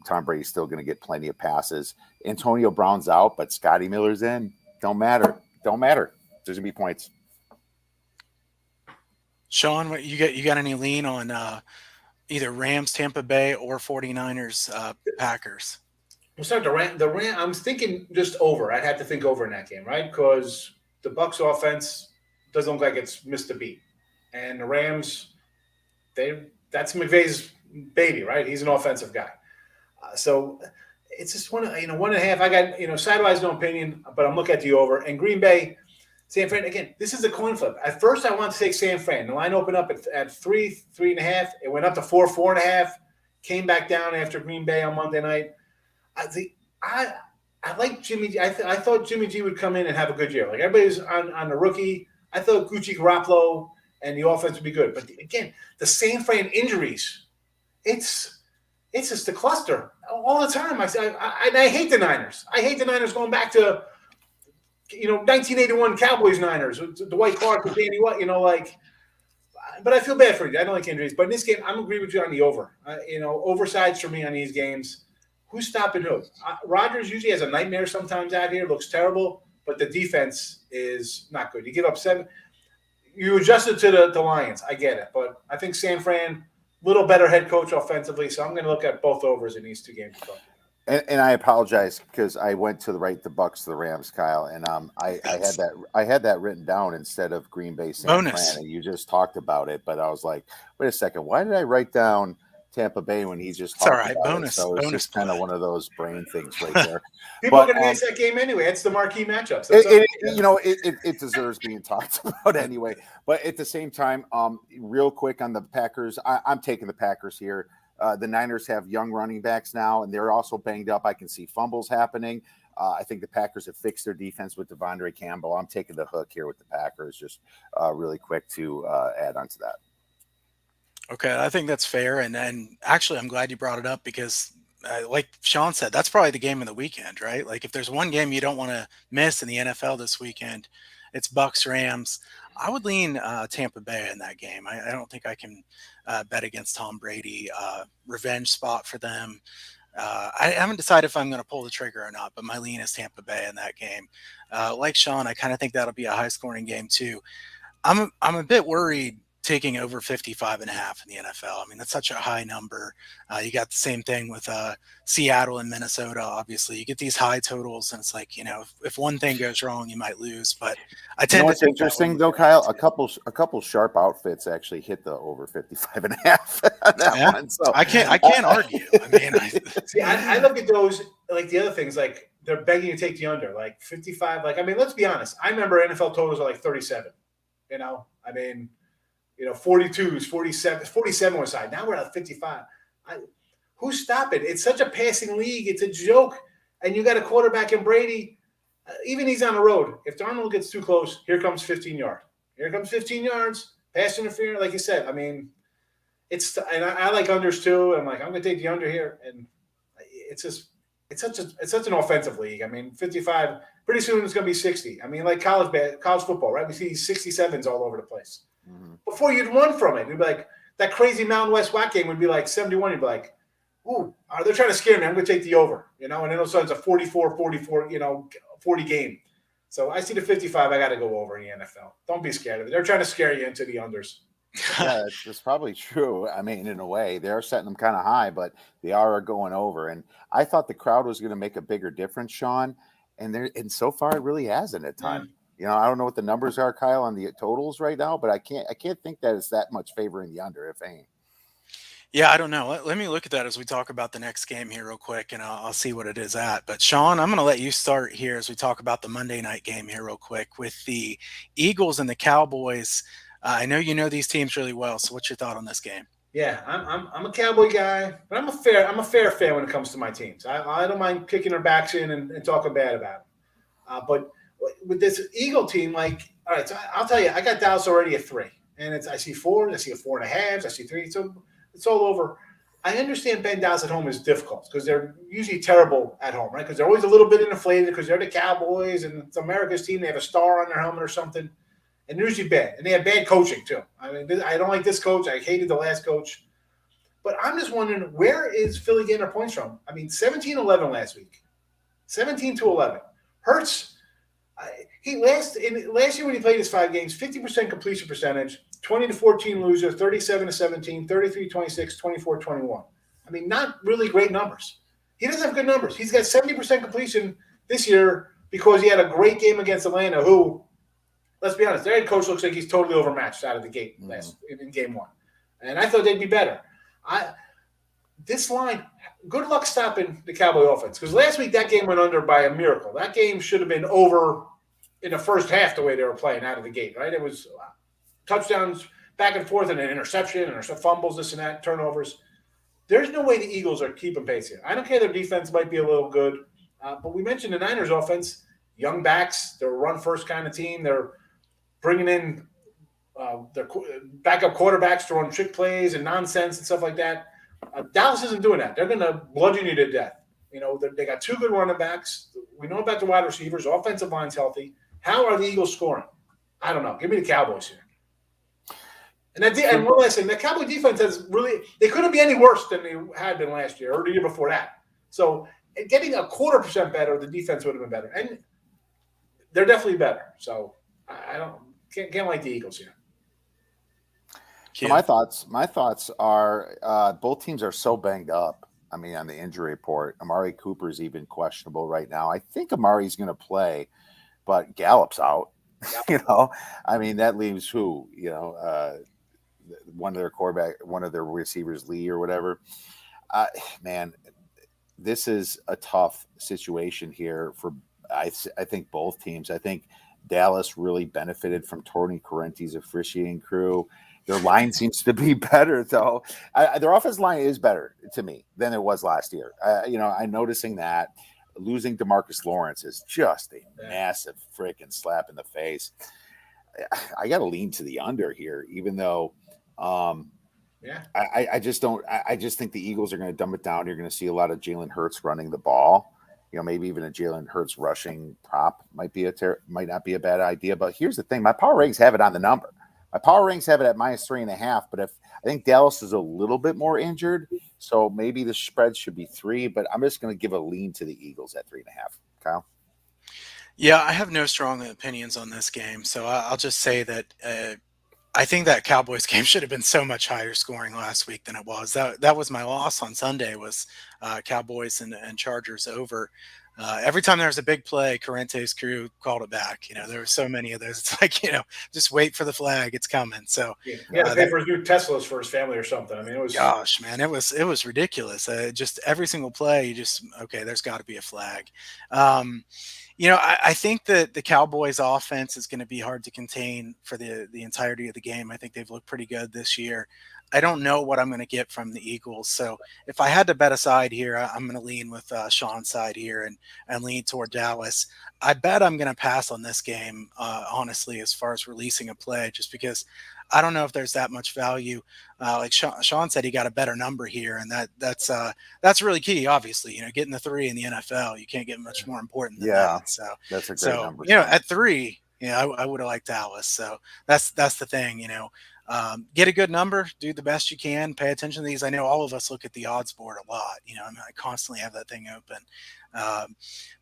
Tom Brady's still going to get plenty of passes. Antonio Brown's out, but Scotty Miller's in. Don't matter. There's gonna be points. Sean, what you got any lean on either Rams, Tampa Bay, or 49ers, Packers? We'll start the Ram. I'm thinking just over. I'd have to think over in that game, right? Because the Bucks offense doesn't look like it's missed a beat, and the Rams, that's McVay's baby, right? He's an offensive guy, so it's just 1.5. I got sidewise no opinion, but I'm looking at the over. And Green Bay, San Fran, again, this is a coin flip. At first, I wanted to take San Fran. The line opened up at 3.5. It went up to 4.5. Came back down after Green Bay on Monday night. I like Jimmy G. I thought Jimmy G would come in and have a good year. Like everybody's on the rookie. I thought Gucci Garoppolo and the offense would be good. But again, the San Fran injuries, it's just a cluster all the time. I hate the Niners. I hate the Niners going back to 1981 Cowboys Niners, Dwight Clark with Danny White. But I feel bad for you. I don't like injuries. But in this game, I'm agree with you on the over. Oversides for me on these games. Who's stopping who? Rodgers usually has a nightmare sometimes out here. Looks terrible, but the defense is not good. You give up 7. You adjusted to the Lions. I get it. But I think San Fran, little better head coach offensively. So I'm going to look at both overs in these two games. And I apologize because I went to the Bucks to the Rams, Kyle, and I had that written down instead of Green Bay San Fran, and you just talked about it. But I was like, wait a second, why did I write down Tampa Bay when he just talked about bonus, it? So it's bonus just kind of one of those brain things right there. People are going to miss that game anyway. It's the marquee matchup. So it deserves being talked about anyway. But at the same time, real quick on the Packers, I'm taking the Packers here. The Niners have young running backs now, and they're also banged up. I can see fumbles happening. I think the Packers have fixed their defense with Devondre Campbell. I'm taking the hook here with the Packers. Just really quick to add on to that. Okay, I think that's fair, and actually, I'm glad you brought it up because, like Sean said, that's probably the game of the weekend, right? Like, if there's one game you don't want to miss in the NFL this weekend, it's Bucks Rams. I would lean Tampa Bay in that game. I don't think I can bet against Tom Brady. Revenge spot for them. I haven't decided if I'm going to pull the trigger or not, but my lean is Tampa Bay in that game. Like Sean, I kind of think that'll be a high scoring game too. I'm a bit worried taking over 55.5 in the NFL. I mean, that's such a high number. You got the same thing with Seattle and Minnesota. Obviously, you get these high totals, and it's like, if one thing goes wrong, you might lose. But I tend what's to think interesting though, Kyle? A couple sharp outfits actually hit the over 55.5 on that one. So I can't argue. I mean, I look at those like the other things, like they're begging to take the under, like 55. Like, I mean, let's be honest. I remember NFL totals are like 37. I mean, 42s, 47 was side. Now we're at 55. Who's stopping? It's such a passing league. It's a joke. And you got a quarterback in Brady. Even he's on the road. If Darnold gets too close, here comes 15 yards. Here comes 15 yards. Pass interference, like you said. I mean, and I like unders too. I'm like, I'm going to take the under here. And it's such an offensive league. I mean, 55. Pretty soon it's going to be 60. I mean, like college football, right? We see 67s all over the place. Mm-hmm. Before you'd run from it, you'd be like, that crazy Mountain West WAC game would be like 71. You'd be like, ooh, they're trying to scare me. I'm going to take the over, and then all of a sudden it's a 44, 40 game. So I see the 55. I got to go over in the NFL. Don't be scared of it. They're trying to scare you into the unders. Yeah, it's probably true. I mean, in a way, they're setting them kind of high, but they are going over. And I thought the crowd was going to make a bigger difference, Sean. And so far it really hasn't at times. I don't know what the numbers are, Kyle, on the totals right now, but I can't think that it's that much favoring the under, if any. Yeah, I don't know. Let me look at that as we talk about the next game here real quick, and I'll see what it is at. But Sean, I'm going to let you start here as we talk about the Monday night game here real quick with the Eagles and the Cowboys. I know you know these teams really well, so what's your thought on this game? Yeah, I'm a Cowboy guy, but I'm a fair fan when it comes to my teams. I don't mind kicking their backs in and talking bad about them. But with this Eagle team, like, all right, so I'll tell you, I got Dallas already at 3, and I see 4, I see a 4.5, I see 3, so it's all over. I understand Ben Dallas at home is difficult because they're usually terrible at home, right? Because they're always a little bit inflated because they're the Cowboys and it's America's team. They have a star on their helmet or something. And they're usually bad. And they have bad coaching, too. I mean, I don't like this coach. I hated the last coach. But I'm just wondering, where is Philly getting their points from? I mean, 17-11 last week. 17-11. Hurts, last year when he played his 5 games, 50% completion percentage, 20-14 loser, 37-17, 33-26, 24-21. I mean, not really great numbers. He doesn't have good numbers. He's got 70% completion this year because he had a great game against Atlanta, who – let's be honest, their head coach looks like he's totally overmatched out of the gate in game 1. And I thought they'd be better. This line, good luck stopping the Cowboy offense. Because last week that game went under by a miracle. That game should have been over in the first half the way they were playing out of the gate, right? It was touchdowns back and forth and an interception and fumbles, this and that, turnovers. There's no way the Eagles are keeping pace here. I don't care their defense might be a little good. But we mentioned the Niners offense, young backs, they're a run-first kind of team. They're bringing in their backup quarterbacks to run trick plays and nonsense and stuff like that. Dallas isn't doing that. They're going to bludgeon you to death. They got 2 good running backs. We know about the wide receivers. Offensive line's healthy. How are the Eagles scoring? I don't know. Give me the Cowboys here. And one last thing, the Cowboy defense they couldn't be any worse than they had been last year or the year before that. So getting a 0.25% better, the defense would have been better. And they're definitely better. So I can't like the Eagles here. So my thoughts are both teams are so banged up. I mean, on the injury report, Amari Cooper's even questionable right now. I think Amari's going to play, but Gallup's out. Yep. I mean, that leaves who? One of their receivers, Lee or whatever. Man, this is a tough situation here for I think both teams. I think Dallas really benefited from Tony Corrente's officiating crew. Their line seems to be better, though. Their offensive line is better to me than it was last year. I'm noticing that. losing DeMarcus Lawrence is just a massive freaking slap in the face. I got to lean to the under here, even though I just don't. I just think the Eagles are going to dumb it down. You're going to see a lot of Jalen Hurts running the ball. Maybe even a Jalen Hurts rushing prop might not be a bad idea. But here's the thing: my power ratings have it on the number. My power ratings have it at -3.5. But if I think Dallas is a little bit more injured, so maybe the spread should be 3. But I'm just going to give a lean to the Eagles at 3.5. Kyle. Yeah, I have no strong opinions on this game, so I'll just say that I think that Cowboys game should have been so much higher scoring last week than it was. That was my loss on Sunday was Cowboys and Chargers over. Every time there was a big play, Corrente's crew called it back. There were so many of those. It's like, just wait for the flag. It's coming. So he had to pay for his new Teslas for his family or something. I mean, it was. Gosh, man, it was ridiculous. Just every single play, okay, there's got to be a flag. I think that the Cowboys offense is going to be hard to contain for the entirety of the game. I think they've looked pretty good this year. I don't know what I'm going to get from the Eagles. So if I had to bet a side here, I'm going to lean with Sean's side here and lean toward Dallas. I bet I'm going to pass on this game, honestly, as far as releasing a play, just because I don't know if there's that much value. Like Sean said, he got a better number here, and that's really key. Obviously, getting the 3 in the NFL, you can't get much more important than that. So that's a great number. At 3, I would have liked Dallas. So that's the thing. Get a good number, do the best you can, pay attention to these. I know all of us look at the odds board a lot. I constantly have that thing open.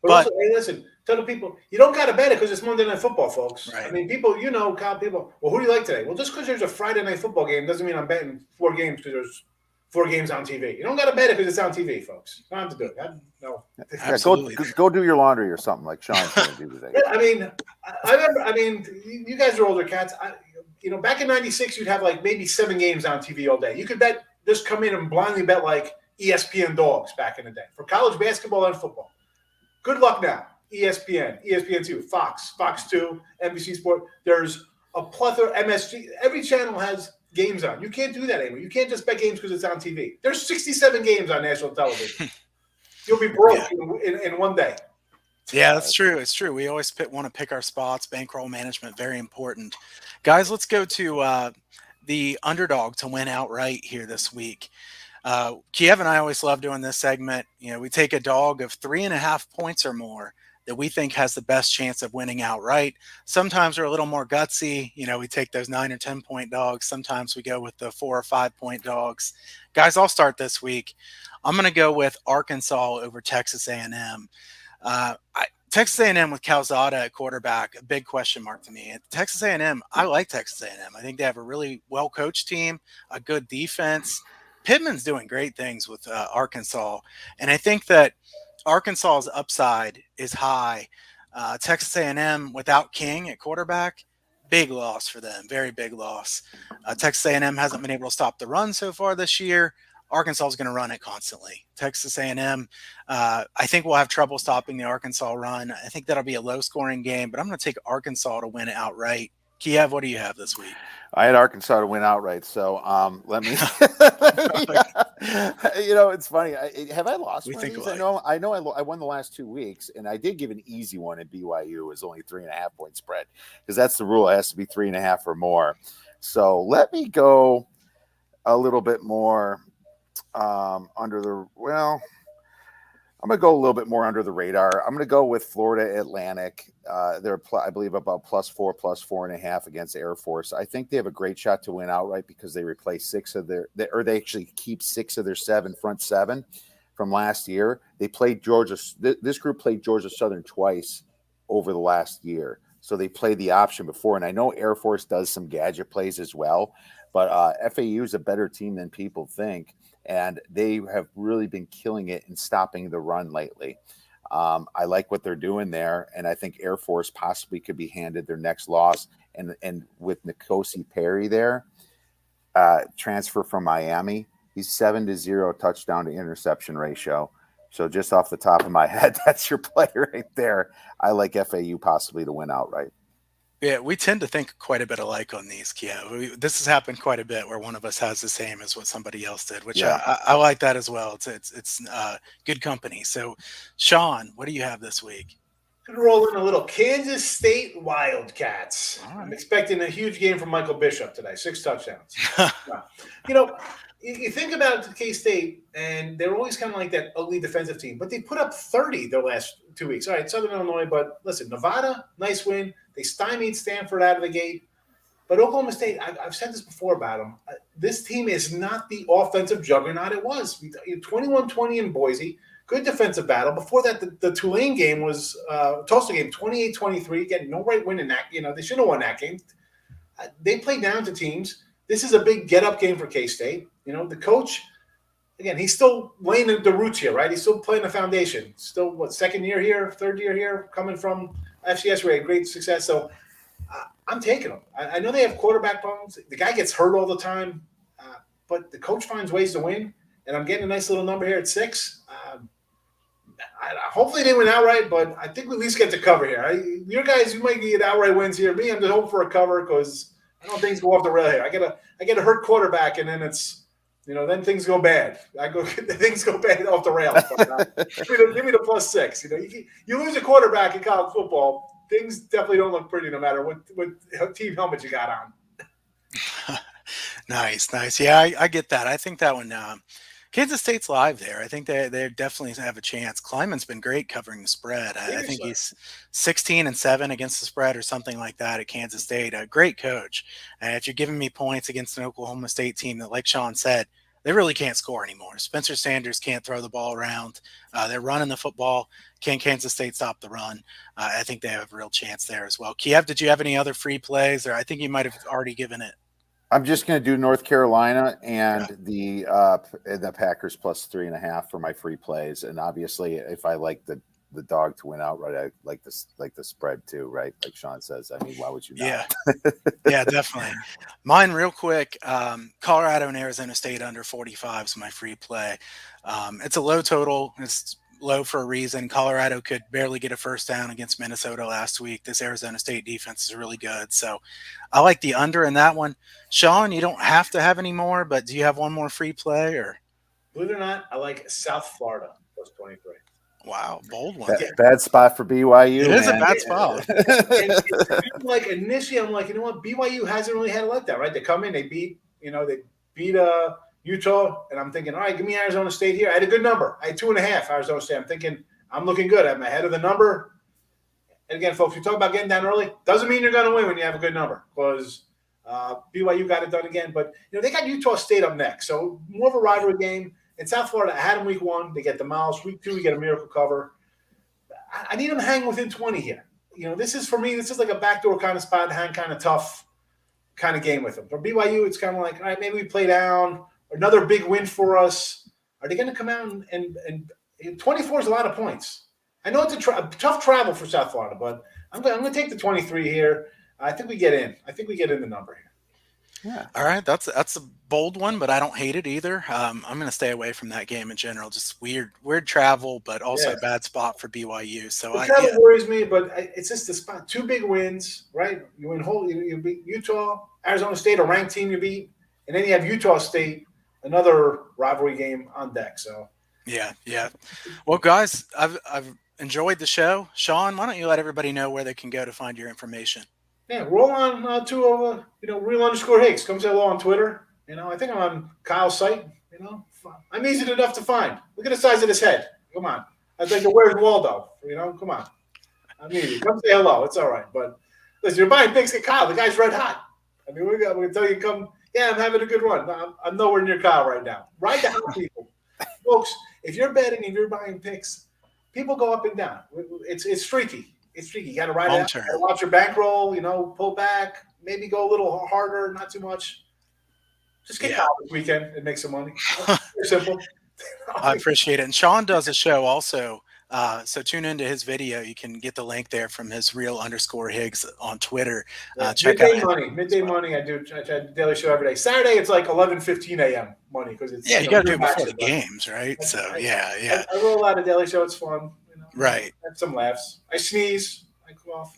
But also, hey, listen, tell the people, you don't got to bet it because it's Monday Night Football, folks. Right. I mean, people, people, well, who do you like today? Well, just because there's a Friday Night Football game doesn't mean I'm betting 4 games because there's 4 games on TV. You don't got to bet it because it's on TV, folks. You don't have to do it. No. Yeah, go do your laundry or something like Sean's going to do today. Yeah, I remember, you guys are older cats. Back in 96, you'd have like maybe 7 games on TV all day. You could just come in and blindly bet like ESPN dogs back in the day for college basketball and football. Good luck now. ESPN, ESPN2, Fox 2, NBC Sport. There's a plethora, MSG. Every channel has games on. You can't do that anymore. You can't just bet games because it's on TV. There's 67 games on national television. You'll be broke in one day. Yeah, that's true. It's true. We always want to pick our spots. Bankroll management, very important. Guys, let's go to the underdog to win outright here this week. Kiev and I always love doing this segment. We take a dog of 3.5 points or more that we think has the best chance of winning outright. Sometimes we're a little more gutsy. We take those 9 or 10 point dogs. Sometimes we go with the 4 or 5 point dogs. Guys, I'll start this week. I'm going to go with Arkansas over Texas A&M. Texas A&M with Calzada at quarterback, a big question mark to me. At Texas A&M, I like Texas A&M. I think they have a really well-coached team, a good defense. Pittman's doing great things with Arkansas, and I think that Arkansas's upside is high. Texas A&M without King at quarterback, big loss for them, very big loss. Texas A&M hasn't been able to stop the run so far this year. Arkansas is going to run it constantly. Texas A&M, I think we'll have trouble stopping the Arkansas run. I think that'll be a low-scoring game, but I'm going to take Arkansas to win it outright. Kiev, what do you have this week? I had Arkansas to win outright, so let me. It's funny. Have I lost one of these? I know. I won the last 2 weeks, and I did give an easy one at BYU. It was only 3.5 point spread because that's the rule. It has to be 3.5 or more. So let me go a little bit more. I'm going to go a little bit more under the radar. I'm going to go with Florida Atlantic. They're, I believe, about +4, +4.5 against Air Force. I think they have a great shot to win outright because they replace they actually keep 6 of their 7 front 7 from last year. They played Georgia. This group played Georgia Southern twice over the last year. So they played the option before. And I know Air Force does some gadget plays as well, but FAU is a better team than people think. And they have really been killing it in stopping the run lately. I like what they're doing there, and I think Air Force possibly could be handed their next loss. And with N'Kosi Perry there, transfer from Miami, he's 7-0 touchdown to interception ratio. So just off the top of my head, that's your play right there. I like FAU possibly to win outright. Yeah, we tend to think quite a bit alike on these, Kia. This has happened quite a bit where one of us has the same as what somebody else did, which Yeah. I like that as well. It's good company. So, Sean, what do you have this week? Gonna roll in a little Kansas State Wildcats. All I'm right. expecting a huge game from Michael Bishop today, 6 touchdowns. Wow. You know, you think about K State, and they're always kind of like that ugly defensive team, but they put up 30 their last 2 weeks. All right, Southern Illinois, but listen, Nevada, nice win. They stymied Stanford out of the gate. But Oklahoma State, I've said this before about them. This team is not the offensive juggernaut it was. 21-20 in Boise. Good defensive battle. Before that, the Tulane game was Tulsa game, 28-23. Again, no right win in that. They should have won that game. They play down to teams. This is a big get-up game for K-State. The coach, again, he's still laying the roots here, right? He's still playing the foundation. Still, second year here, third year here, coming from FCS where he had great success. So I'm taking them. I know they have quarterback problems. The guy gets hurt all the time, but the coach finds ways to win. And I'm getting a nice little number here at 6. Hopefully they win outright, but I think we at least get to cover here. Your guys, you might get outright wins here. Me, I'm just hoping for a cover because I don't think things go off the rail here. I get a hurt quarterback, and then then things go bad. Things go bad off the rails. But, give me the +6. You lose a quarterback in college football, things definitely don't look pretty no matter what team helmet you got on. Nice. Yeah, I get that. I think that one. Kansas State's live there. I think they definitely have a chance. Kleiman's been great covering the spread. I think he's 16-7 against the spread or something like that at Kansas State. A great coach. And if you're giving me points against an Oklahoma State team that, like Sean said, they really can't score anymore. Spencer Sanders can't throw the ball around. They're running the football. Can Kansas State stop the run? I think they have a real chance there as well. Kiev, did you have any other free plays? Or I think you might have already given it. I'm just going to do North Carolina and the Packers +3.5 for my free plays. And obviously, if I like the dog to win outright, I like the spread too, right? Like Sean says. I mean, why would you not? Yeah, definitely. Mine real quick. Colorado and Arizona State under 45 is my free play. It's a low total. It's low for a reason. Colorado could barely get a first down against Minnesota last week. This Arizona State defense is really good. So I like the under in that one. Sean, you don't have to have any more, but do you have one more free play? Or believe it or not, I like South Florida +23. Wow, bold one. Bad spot for BYU. It is a bad spot. It's kind of like initially, I'm like, you know what? BYU hasn't really had a letdown, right? They come in, they beat Utah, and I'm thinking, all right, give me Arizona State here. I had a good number. I had 2.5 Arizona State. I'm thinking I'm looking good. I'm ahead of the number. And again, folks, you talk about getting down early. Doesn't mean you're going to win when you have a good number because BYU got it done again. But they got Utah State up next, so more of a rivalry game. In South Florida, I had them week 1. They get demolished. Week 2, we get a miracle cover. I need them to hang within 20 here. This is for me. This is like a backdoor kind of spot, hang kind of tough kind of game with them. For BYU, it's kind of like, all right, maybe we play down. Another big win for us. Are they going to come out and 24 is a lot of points? I know it's a tough travel for South Florida, but I'm going to take the 23 here. I think we get in. I think we get in the number here. Yeah. All right. That's a bold one, but I don't hate it either. I'm going to stay away from that game in general. Just weird travel, but also a bad spot for BYU. So the travel worries me, but it's just the spot. 2 big wins, right? You beat Utah, Arizona State, a ranked team you beat, and then you have Utah State, another rivalry game on deck. So yeah. Well, guys, I've enjoyed the show. Sean, why don't you let everybody know where they can go to find your information? Yeah, roll on to real_Higgs. Come say hello on Twitter. I think I'm on Kyle's site. I'm easy enough to find. Look at the size of his head. Come on. I think where's Waldo? Come on. I'm easy. Come say hello. It's all right. But listen, you're buying picks at Kyle. The guy's red hot. I mean, we're gonna tell you come. Yeah, I'm having a good run. I'm nowhere near Kyle right now. Ride the hot people, folks. If you're betting and you're buying picks, people go up and down. It's streaky. It's tricky. You got to ride it out. You gotta watch your bankroll, pull back, maybe go a little harder, not too much. Just get out this weekend and make some money. Very simple. I appreciate it. And Sean does a show also. So tune into his video. You can get the link there from his real_Higgs on Twitter. Check Midday money. I do a daily show every day. Saturday, it's like 11:15 a.m. money because it's you got to do it before the games, right? So I roll out a daily show. It's fun. Right. Have some laughs. I sneeze. I cough.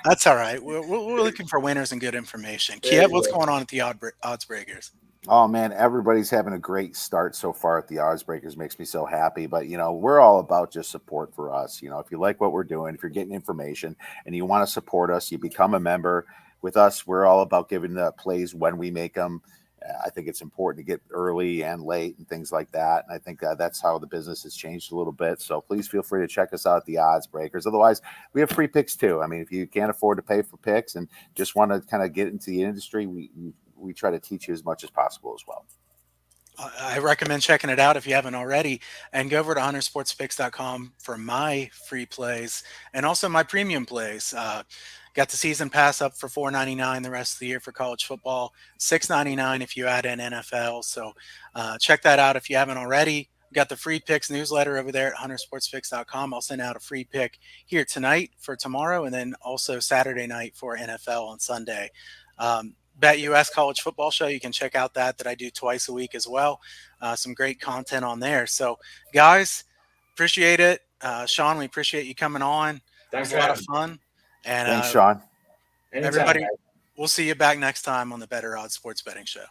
That's all right. We're looking for winners and good information. There Kiev, you what's go. going on at the odds breakers? Oh man, everybody's having a great start so far at the Odds Breakers. Makes me so happy. But we're all about just support for us. If you like what we're doing, if you're getting information and you want to support us, you become a member. With us, we're all about giving the plays when we make them. I think it's important to get early and late and things like that. And I think that's how the business has changed a little bit. So please feel free to check us out at the Odds Breakers. Otherwise, we have free picks too. I mean, if you can't afford to pay for picks and just want to kind of get into the industry, we try to teach you as much as possible as well. I recommend checking it out if you haven't already, and go over to huntersportsfix.com for my free plays and also my premium plays. Got the season pass up for $4.99 the rest of the year for college football, $6.99 if you add in NFL. So check that out if you haven't already. Got the free picks newsletter over there at huntersportsfix.com. I'll send out a free pick here tonight for tomorrow, and then also Saturday night for NFL on Sunday. Bet US College Football Show. You can check out that I do twice a week as well. Some great content on there. So, guys, appreciate it. Sean, we appreciate you coming on. It Thanks was a for lot of having me. fun. And Thanks, Sean. Anytime, everybody, guys. we'll see you back next time on the Better Odds Sports Betting Show.